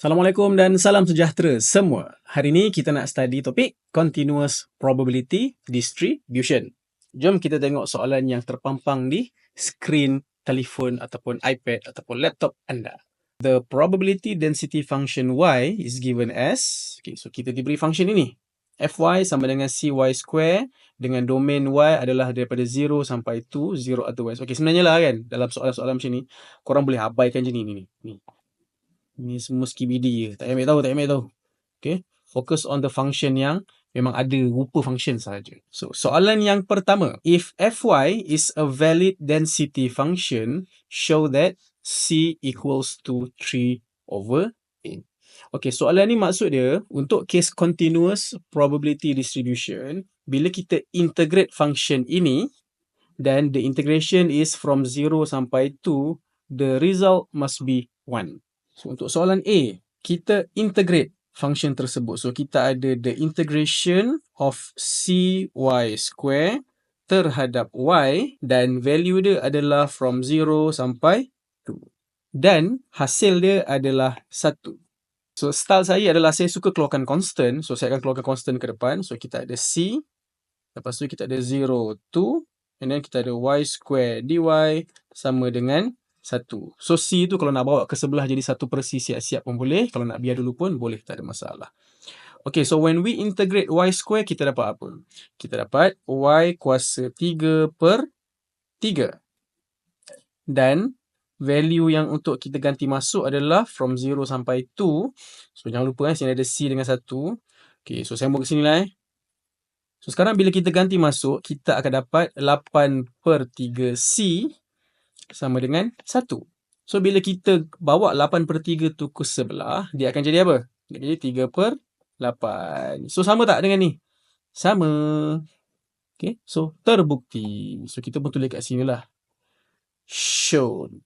Assalamualaikum dan salam sejahtera semua. Hari ini kita nak study topik continuous Hari ini kita nak study topik continuous probability distribution. Jom kita tengok soalan yang terpampang di skrin telefon ataupun iPad ataupun laptop anda. The probability density function y is given as, so kita diberi function ini. Fy sama dengan cy square dengan domain y adalah daripada 0 sampai 2, 0 otherwise. Sebenarnya lah kan, dalam soalan-soalan macam ni, korang boleh abaikan je ni. Ni semua skibidi je. Tak ambil tahu. Okay. Focus on the function yang memang ada rupa function sahaja. So, soalan yang pertama. If Fy is a valid density function, show that C equals to 3/8. Okay, soalan ni maksud dia, untuk case continuous probability distribution, bila kita integrate function ini, dan the integration is from 0 sampai 2, the result must be 1. So, untuk soalan A, kita integrate function tersebut. So, kita ada the integration of cy square terhadap y dan value dia adalah from 0 sampai 2. Dan hasil dia adalah 1. So, style saya adalah saya suka keluarkan constant. So, saya akan keluarkan constant ke depan. So, kita ada c. Lepas tu kita ada 0, 2. And then kita ada y square dy sama dengan 1. So, C tu kalau nak bawa ke sebelah jadi 1/c siap-siap pun boleh. Kalau nak biar dulu pun boleh, tak ada masalah. Okay, so when we integrate y square, kita dapat apa? Kita dapat y kuasa 3/3. Dan value yang untuk kita ganti masuk adalah from 0 sampai 2. So, jangan lupa sini ada C dengan 1. Okay, so saya buat ke sini lah. So, sekarang bila kita ganti masuk, kita akan dapat 8/3C sama dengan 1. So, bila kita bawa 8/3 tu ke sebelah, dia akan jadi apa? Dia jadi 3/8. So, sama tak dengan ni? Sama. Okay, so terbukti. So, kita pun tulis kat sini lah. Shown.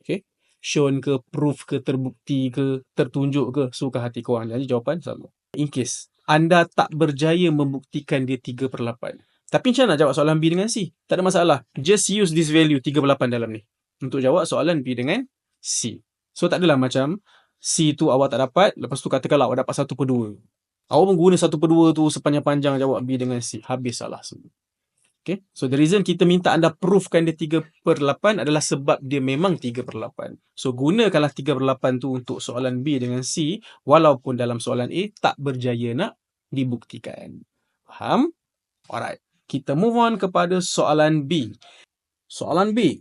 Okay, shown ke, proof ke, terbukti ke, tertunjuk ke, suka hati korang. Jadi, jawapan sama. In case anda tak berjaya membuktikan dia 3/8. Tapi macam mana nak jawab soalan B dengan C? Tak ada masalah. Just use this value 3/8 dalam ni untuk jawab soalan B dengan C. So, tak adalah macam C tu awak tak dapat, lepas tu katakanlah awak dapat 1/2. Awak menggunakan 1/2 tu sepanjang-panjang jawab B dengan C. Habis salah semua. Okay. So, the reason kita minta anda proofkan dia 3/8 adalah sebab dia memang 3/8. So, gunakanlah 3/8 tu untuk soalan B dengan C, walaupun dalam soalan A tak berjaya nak dibuktikan. Faham? Alright. Kita move on kepada soalan B. Soalan B.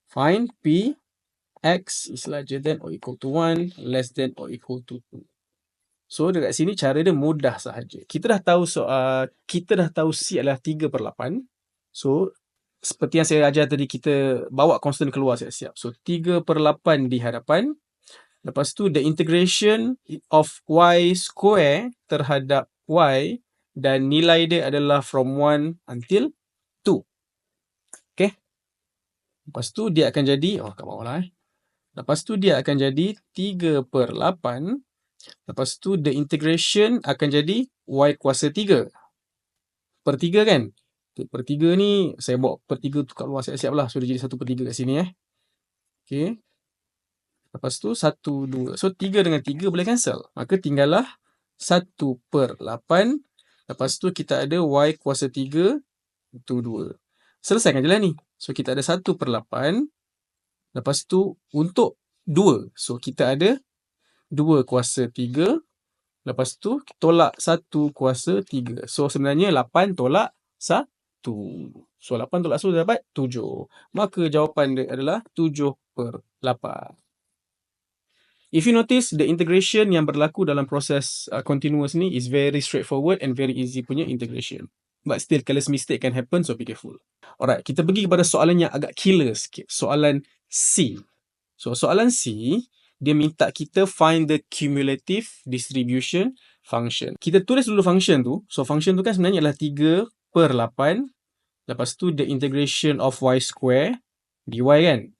Find P x is larger than or equal to 1, less than or equal to 2. So, dekat sini cara dia mudah sahaja. Kita dah tahu C adalah 3/8. So, seperti yang saya ajar tadi, kita bawa constant keluar siap-siap. So, 3/8 di hadapan. Lepas tu, the integration of y square terhadap y dan nilai dia adalah from 1 until 2. Okay. Lepas tu dia akan jadi, kat bawah lah. Lepas tu dia akan jadi 3/8. Lepas tu the integration akan jadi y kuasa 3/3 kan. 3/3 ni, saya bawa per 3 tu kat luar siap-siap lah. So dia jadi 1/3 kat sini Okay. Lepas tu 1, 2. So 3 dengan 3 boleh cancel. Maka tinggallah 1/8. Lepas tu kita ada y kuasa 3 itu 2. Selesaikan je lah ni. So kita ada 1/8. Lepas tu untuk 2. So kita ada 2 kuasa 3. Lepas tu tolak 1 kuasa 3. So sebenarnya 8 tolak 1. So 8 tolak 1 dapat 7. Maka jawapan dia adalah 7/8. If you notice, the integration yang berlaku dalam proses continuous ni is very straightforward and very easy punya integration. But still, careless mistake can happen, so be careful. Alright, kita pergi kepada soalan yang agak killer sikit. Soalan C. So, soalan C, dia minta kita find the cumulative distribution function. Kita tulis dulu function tu. So, function tu kan sebenarnya adalah 3/8. Lepas tu, the integration of y square dy kan.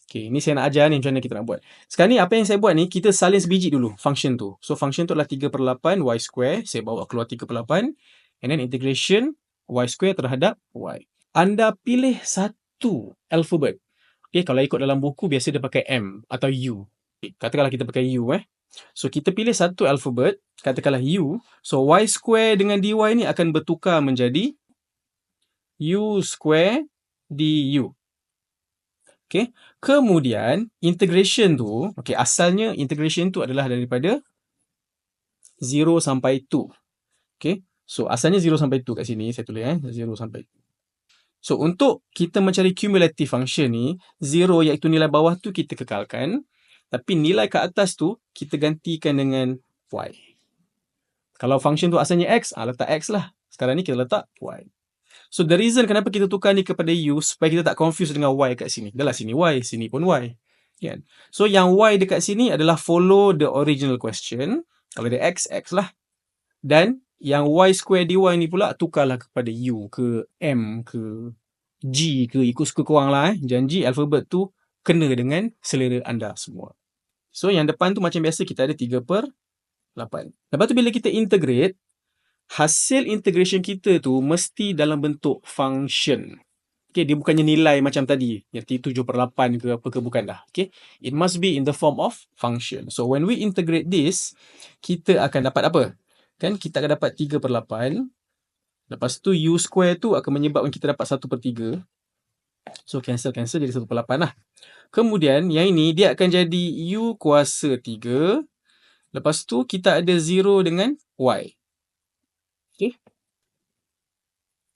Okay, ni saya nak ajar ni macam mana kita nak buat. Sekarang ni apa yang saya buat ni, kita salin sebiji dulu function tu. So, function tu adalah 3/8 y square. Saya bawa keluar 3/8. And then integration y square terhadap y. Anda pilih satu alphabet. Okay, kalau ikut dalam buku, biasa dia pakai M atau U. Katakanlah kita pakai U So kita pilih satu alfabet, katakanlah U. So Y square dengan dy ni akan bertukar menjadi U square du. Okay. Kemudian integration tu, okay, asalnya integration tu adalah daripada 0 sampai 2. Okay. So asalnya 0 sampai 2 kat sini, saya tulis 0 sampai 2. So untuk kita mencari cumulative function ni, 0 iaitu nilai bawah tu kita kekalkan, tapi nilai kat atas tu kita gantikan dengan Y. Kalau function tu asalnya X, letak X lah. Sekarang ni kita letak Y. So the reason kenapa kita tukar ni kepada U, supaya kita tak confuse dengan Y kat sini. Dah lah sini Y, sini pun Y. Kan? So yang Y dekat sini adalah follow the original question. Kalau dia X, X lah. Dan yang Y square dy ni pula tukarlah kepada U ke M ke G ke, ikut suka korang lah. Janji alfabet tu kena dengan selera anda semua. So yang depan tu macam biasa kita ada 3/8. Lepas tu bila kita integrate, hasil integration kita tu mesti dalam bentuk function. Okay, dia bukannya nilai macam tadi, yang 7/8 ke apa ke, bukan dah. Okay, it must be in the form of function. So when we integrate this, kita akan dapat apa? Kan kita akan dapat 3/8. Lepas tu U square tu akan menyebabkan kita dapat 1/3. So cancel jadi 1/8 lah. Kemudian yang ini dia akan jadi U kuasa 3. Lepas tu kita ada 0 dengan Y. Okay.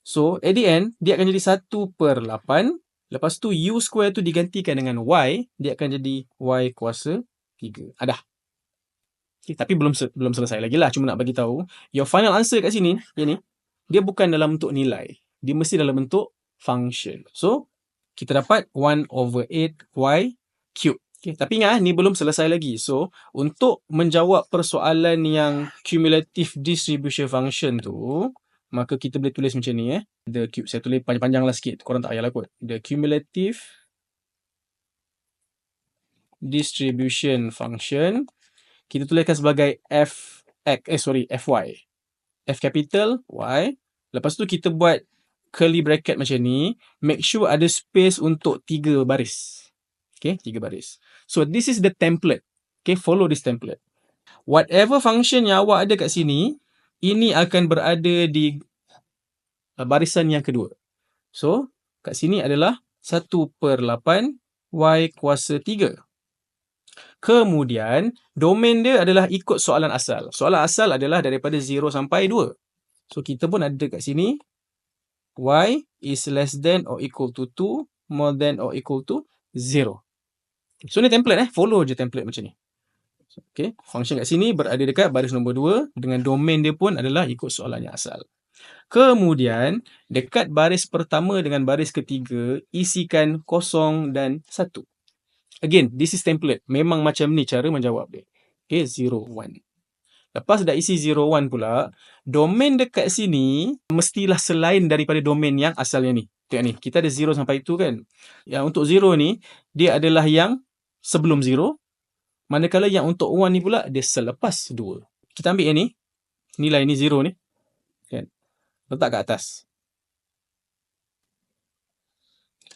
So at the end dia akan jadi 1/8. Lepas tu U square tu digantikan dengan Y, dia akan jadi Y kuasa 3. Dah. Okay, tapi belum selesai lagi lah. Cuma nak bagi tahu, your final answer kat sini, yang ni, dia bukan dalam bentuk nilai. Dia mesti dalam bentuk function. So kita dapat 1/8Y cube. Okay, tapi ingat, ni belum selesai lagi. So, untuk menjawab persoalan yang cumulative distribution function tu, maka kita boleh tulis macam ni. The cube. Saya tulis panjang-panjang lah sikit. Korang tak payahlah kot. The cumulative distribution function, kita tuliskan sebagai Fy. F capital, Y. Lepas tu kita buat curly bracket macam ni. Make sure ada space untuk 3 baris. Okay, 3 baris. So, this is the template. Okay, follow this template. Whatever function yang awak ada kat sini, ini akan berada di barisan yang kedua. So, kat sini adalah 1/8 Y kuasa 3. Kemudian, domain dia adalah ikut soalan asal. Soalan asal adalah daripada 0 sampai 2. So, kita pun ada kat sini. Y is less than or equal to 2, more than or equal to 0. So, ni template. Follow je template macam ni. Okay. Function kat sini berada dekat baris nombor 2. Dengan domain dia pun adalah ikut soalan yang asal. Kemudian, dekat baris pertama dengan baris ketiga, isikan 0 dan 1. Again, this is template. Memang macam ni cara menjawab dia. Okay, 0, 1. Lepas dah isi 0, 1 pula, domain dekat sini mestilah selain daripada domain yang asalnya ni. Tengok ni, kita ada 0 sampai 2 kan. Yang untuk 0 ni, dia adalah yang sebelum 0. Manakala yang untuk 1 ni pula, dia selepas 2. Kita ambil yang ni, nilai ni 0 ni. Kan? Letak kat atas.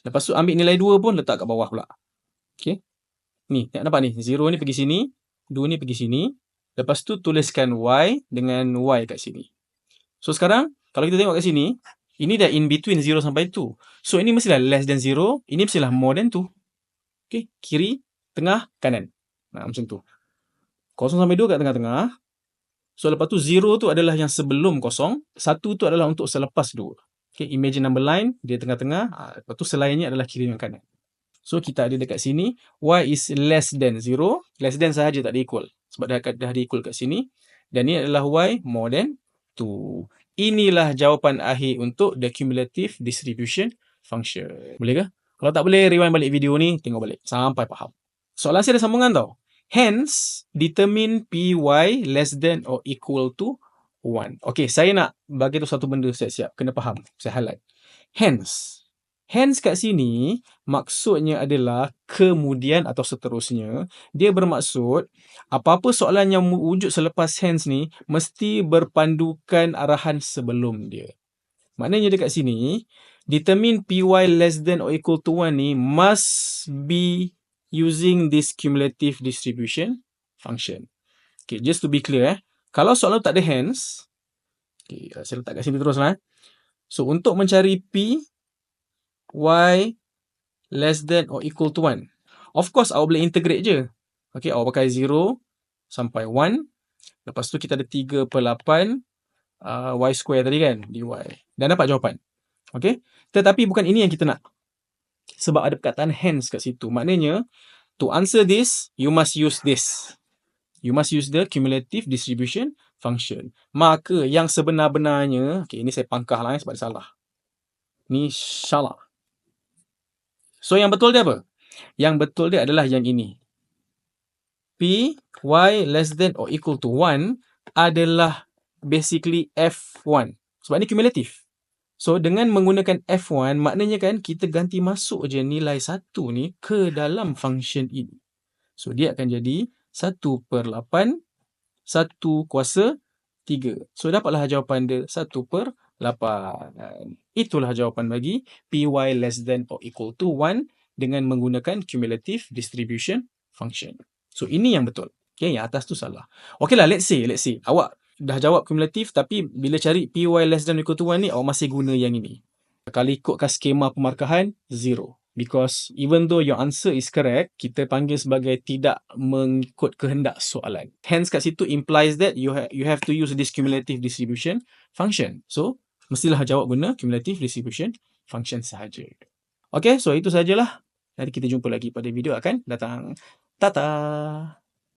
Lepas tu ambil nilai 2 pun letak kat bawah pula. Okay. Ni, nampak ni. 0 ni pergi sini. 2 ni pergi sini. Lepas tu tuliskan Y dengan Y kat sini. So sekarang, kalau kita tengok kat sini, ini dah in between 0 sampai 2. So ini mestilah less than 0. Ini mestilah more than 2. Okay. Kiri, tengah, kanan. Macam tu. 0 sampai 2 kat tengah-tengah. So lepas tu 0 tu adalah yang sebelum 0. 1 tu adalah untuk selepas 2. Okay. Imagine number line. Dia tengah-tengah. Lepas tu selainnya adalah kiri dan kanan. So, kita ada dekat sini, Y is less than 0. Less than sahaja, tak ada equal. Sebab dah ada equal kat sini. Dan ni adalah Y more than 2. Inilah jawapan akhir untuk the cumulative distribution function. Boleh ke? Kalau tak boleh, rewind balik video ni, tengok balik. Sampai faham. Soalan saya ada sambungan tau. Hence, determine PY less than or equal to 1. Okay, saya nak bagi tu satu benda siap-siap. Kena faham. Saya highlight. Hence. Hence kat sini, maksudnya adalah kemudian atau seterusnya. Dia bermaksud, apa-apa soalan yang wujud selepas hence ni, mesti berpandukan arahan sebelum dia. Maknanya dekat sini, determine PY less than or equal to 1 ni, must be using this cumulative distribution function. Okay, just to be clear, kalau soalan tak ada hence, okay, saya letak kat sini terus lah. So, untuk mencari P, Y less than or equal to 1. Of course, awak boleh integrate je. Okay, awak pakai 0 sampai 1. Lepas tu kita ada 3/8 y square tadi kan, dy. Dan dapat jawapan. Okay, tetapi bukan ini yang kita nak. Sebab ada perkataan hence kat situ. Maknanya, to answer this, you must use this. You must use the cumulative distribution function. Maka yang sebenar-benarnya, okay, ini saya pangkah lah sebab dia salah. Ni salah. So yang betul dia apa? Yang betul dia adalah yang ini. P, Y less than or equal to 1 adalah basically F1. Sebab ni cumulative. So dengan menggunakan F1, maknanya kan kita ganti masuk je nilai 1 ni ke dalam function ini. So dia akan jadi 1/8 1 kuasa 3. So dapatlah jawapan dia 1/8. Itulah jawapan bagi PY less than or equal to 1 dengan menggunakan cumulative distribution function. So ini yang betul. Okay, yang atas tu salah. Okay lah, let's say awak dah jawab cumulative tapi bila cari PY less than or equal to 1 ni awak masih guna yang ini. Kalau ikutkan skema pemarkahan, 0. Because even though your answer is correct, kita panggil sebagai tidak mengikut kehendak soalan. Hence kat situ implies that you have to use this cumulative distribution function. So, mestilah jawab guna cumulative distribution function sahaja. Okay, so itu sahajalah. Nanti kita jumpa lagi pada video akan datang. Tata!